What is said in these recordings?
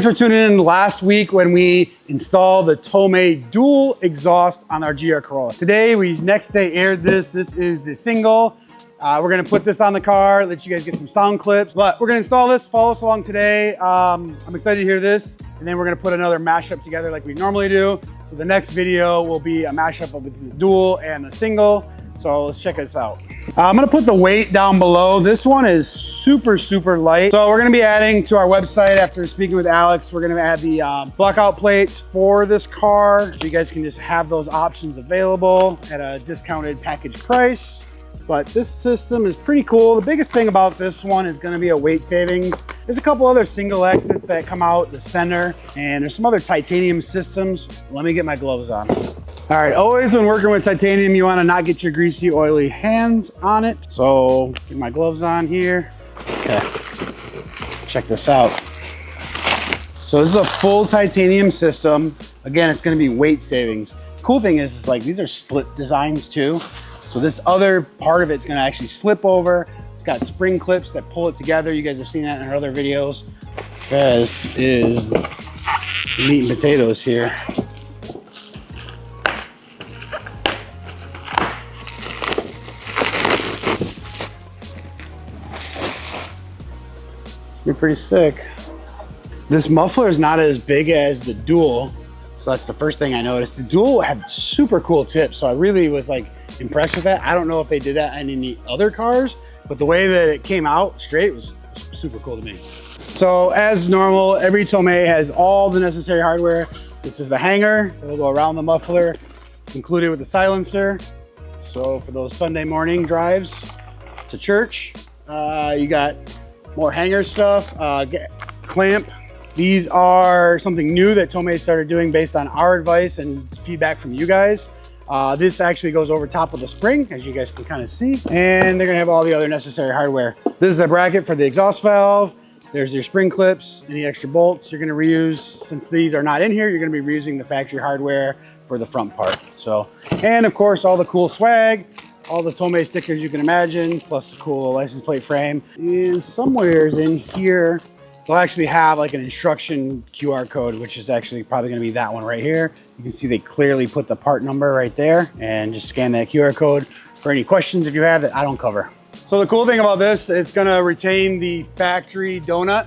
thanks for tuning in last week when we installed the TOMEI dual exhaust on our GR Corolla. Today, we next day aired this. This is the single. We're gonna put this on the car, let you guys get some sound clips, but we're gonna install this, follow us along today. I'm excited to hear this, and then we're gonna put another mashup together like we normally do. So the next video will be a mashup of the dual and the single. So let's check this out. I'm gonna put the weight down below. This one is super, super light. So we're gonna be adding to our website after speaking with Alex, we're gonna add the blockout plates for this car. So you guys can just have those options available at a discounted package price. But this system is pretty cool. The biggest thing about this one is gonna be a weight savings. There's a couple other single exits that come out the center, and there's some other titanium systems. Let me get my gloves on. All right, always when working with titanium, you wanna not get your greasy, oily hands on it. So get my gloves on here. Okay, check this out. So this is a full titanium system. Again, it's gonna be weight savings. Cool thing is like these are slip designs too. So this other part of it's gonna actually slip over. It's got spring clips that pull it together. You guys have seen that in our other videos. This is meat and potatoes here. It's pretty sick. This muffler is not as big as the dual. So that's the first thing I noticed. The dual had super cool tips. So I really was like, impressed with that. I don't know if they did that in any other cars, but the way that it came out straight was super cool to me. So as normal, every TOMEI has all the necessary hardware. This is the hanger that'll go around the muffler. It's included with the silencer. So for those Sunday morning drives to church, you got more hanger stuff, clamp. These are something new that TOMEI started doing based on our advice and feedback from you guys. This actually goes over top of the spring, as you guys can kind of see, and they're gonna have all the other necessary hardware. This is a bracket for the exhaust valve. There's your spring clips, any extra bolts you're gonna reuse. Since these are not in here, you're gonna be reusing the factory hardware for the front part. So, and of course, all the cool swag, all the TOMEI stickers you can imagine, plus the cool license plate frame. And somewheres in here, they'll actually have like an instruction QR code, which is actually probably gonna be that one right here. You can see they clearly put the part number right there, and just scan that QR code for any questions if you have that I don't cover. So the cool thing about this, it's gonna retain the factory donut.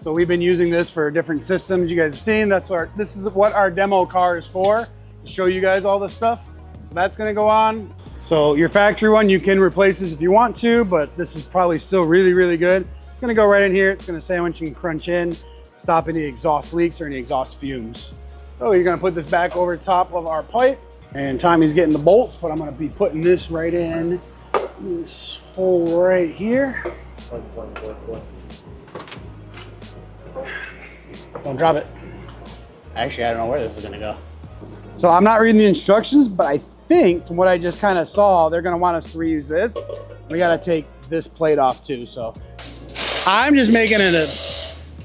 So we've been using this for different systems you guys have seen. This is what our demo car is for, to show you guys all this stuff. So that's gonna go on. So your factory one, you can replace this if you want to, but this is probably still really, really good. It's gonna go right in here. It's gonna sandwich and crunch in, stop any exhaust leaks or any exhaust fumes. So you're gonna put this back over the top of our pipe, and Tommy's getting the bolts, but I'm gonna be putting this right in this hole right here. Don't drop it. Actually, I don't know where this is gonna go. So I'm not reading the instructions, but I think from what I just kind of saw, they're gonna want us to reuse this. We gotta take this plate off too, so. I'm just making an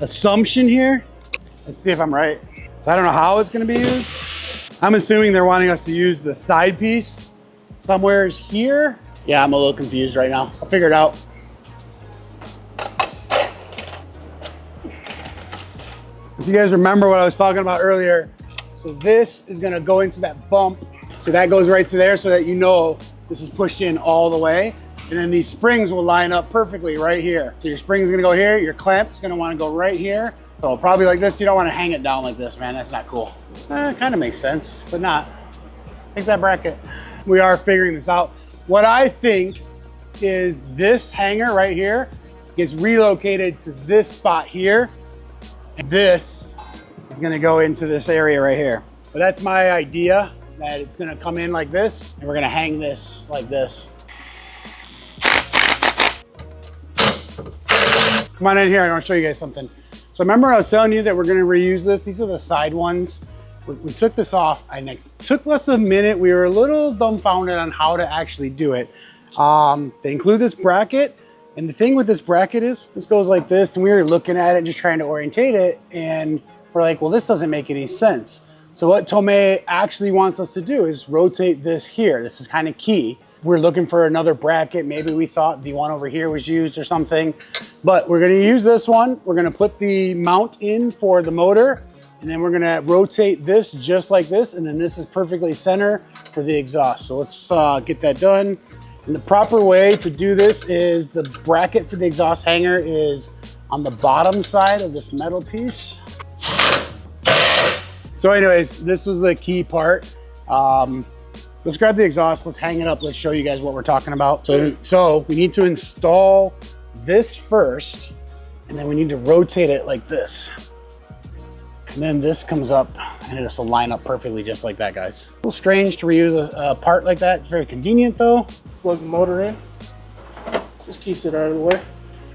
assumption here. Let's see if I'm right. So I don't know how it's gonna be used. I'm assuming they're wanting us to use the side piece somewhere here. Yeah, I'm a little confused right now. I'll figure it out. If you guys remember what I was talking about earlier, so this is gonna go into that bump. So that goes right to there so that you know this is pushed in all the way. And then these springs will line up perfectly right here. So your spring's gonna go here, your clamp is gonna wanna go right here. So probably like this, you don't wanna hang it down like this, man, that's not cool. It kinda makes sense, but not. Take that bracket. We are figuring this out. What I think is this hanger right here gets relocated to this spot here. And this is gonna go into this area right here. But that's my idea, that it's gonna come in like this, and we're gonna hang this like this. Come on in here, I want to show you guys something. So remember I was telling you that we're gonna reuse this? These are the side ones. We took this off, and it took us a minute. We were a little dumbfounded on how to actually do it. They include this bracket, and the thing with this bracket is, this goes like this, and we were looking at it and just trying to orientate it, and we're like, well, this doesn't make any sense. So what TOMEI actually wants us to do is rotate this here. This is kind of key. we're looking for another bracket. Maybe we thought the one over here was used or something, but we're gonna use this one. We're gonna put the mount in for the motor, and then we're gonna rotate this just like this, and then this is perfectly center for the exhaust. So let's get that done. And the proper way to do this is the bracket for the exhaust hanger is on the bottom side of this metal piece. So anyways, this was the key part. Let's grab the exhaust, let's hang it up, let's show you guys what we're talking about. So we need to install this first, and then we need to rotate it like this. And then this comes up, and this will line up perfectly just like that, guys. A little strange to reuse a part like that. It's very convenient though. Plug the motor in, just keeps it out of the way.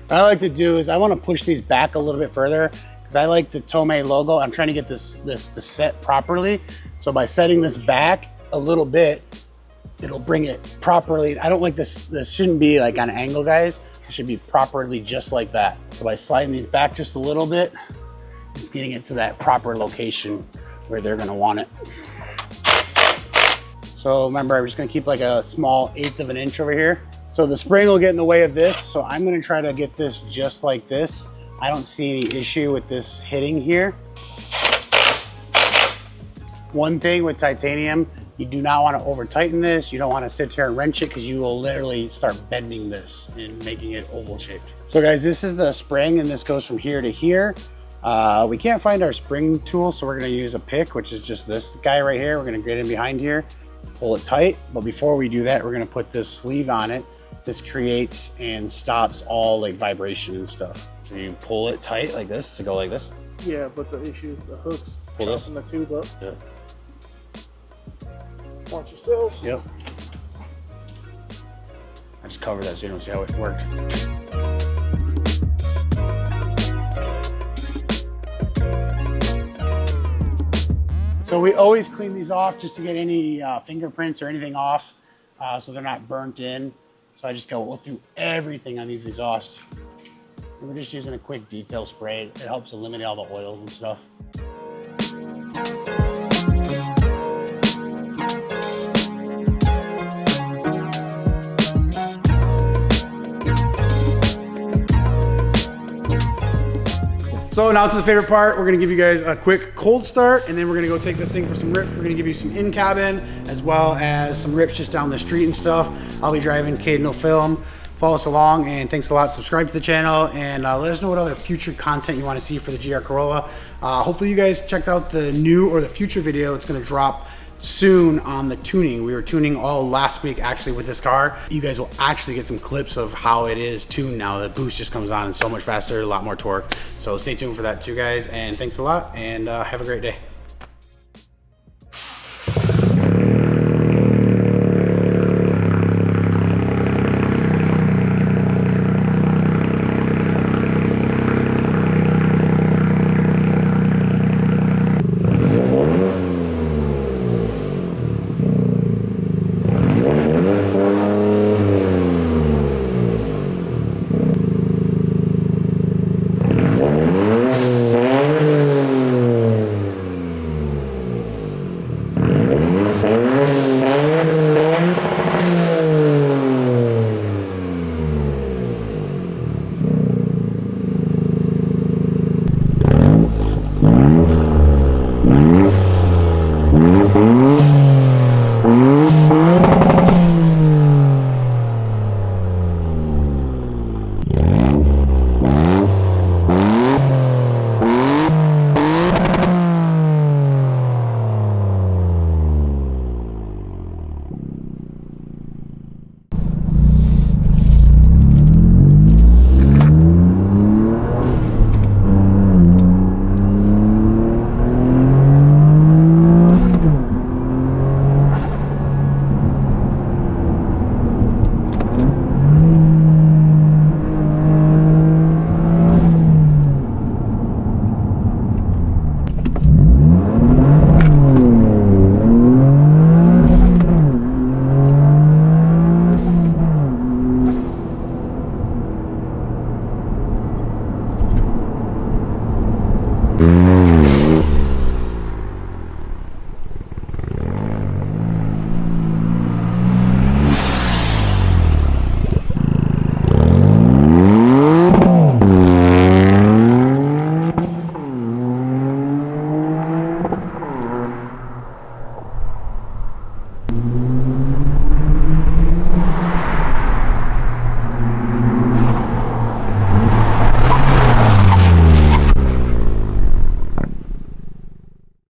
What I like to do is I want to push these back a little bit further because I like the TOMEI logo. I'm trying to get this to set properly. So by setting this back a little bit, it'll bring it properly. I don't like this. This shouldn't be like on an angle, guys. It should be properly just like that. So by sliding these back just a little bit, it's getting it to that proper location where they're gonna want it. So remember, I'm just gonna keep like a small 1/8 of an inch over here. So the spring will get in the way of this. So I'm gonna try to get this just like this. I don't see any issue with this hitting here. One thing with titanium, you do not want to over tighten this. You don't want to sit here and wrench it because you will literally start bending this and making it oval shaped. So guys, this is the spring and this goes from here to here. We can't find our spring tool, so we're going to use a pick, which is just this guy right here. We're going to get in behind here, pull it tight. But before we do that, we're going to put this sleeve on it. This creates and stops all like vibration and stuff. So you pull it tight like this to go like this. Yeah, but the issue is the hooks. Pull this. The tube up. Yeah. Watch yourself. Yep. I just covered that so you don't see how it worked. So we always clean these off just to get any fingerprints or anything off so they're not burnt in. So I just go through everything on these exhausts. And we're just using a quick detail spray. It helps eliminate all the oils and stuff. So now to the favorite part, we're gonna give you guys a quick cold start, and then we're gonna go take this thing for some rips. We're gonna give you some in-cabin, as well as some rips just down the street and stuff. I'll be driving, Caden will film. Follow us along, and thanks a lot. Subscribe to the channel, and let us know what other future content you wanna see for the GR Corolla. Hopefully you guys checked out the new or the future video. It's gonna drop soon on the tuning. We were tuning all last week actually with this car. You guys will actually get some clips of how it is tuned now. The boost just comes on and so much faster, a lot more torque. So stay tuned for that too, guys, and thanks a lot, and have a great day.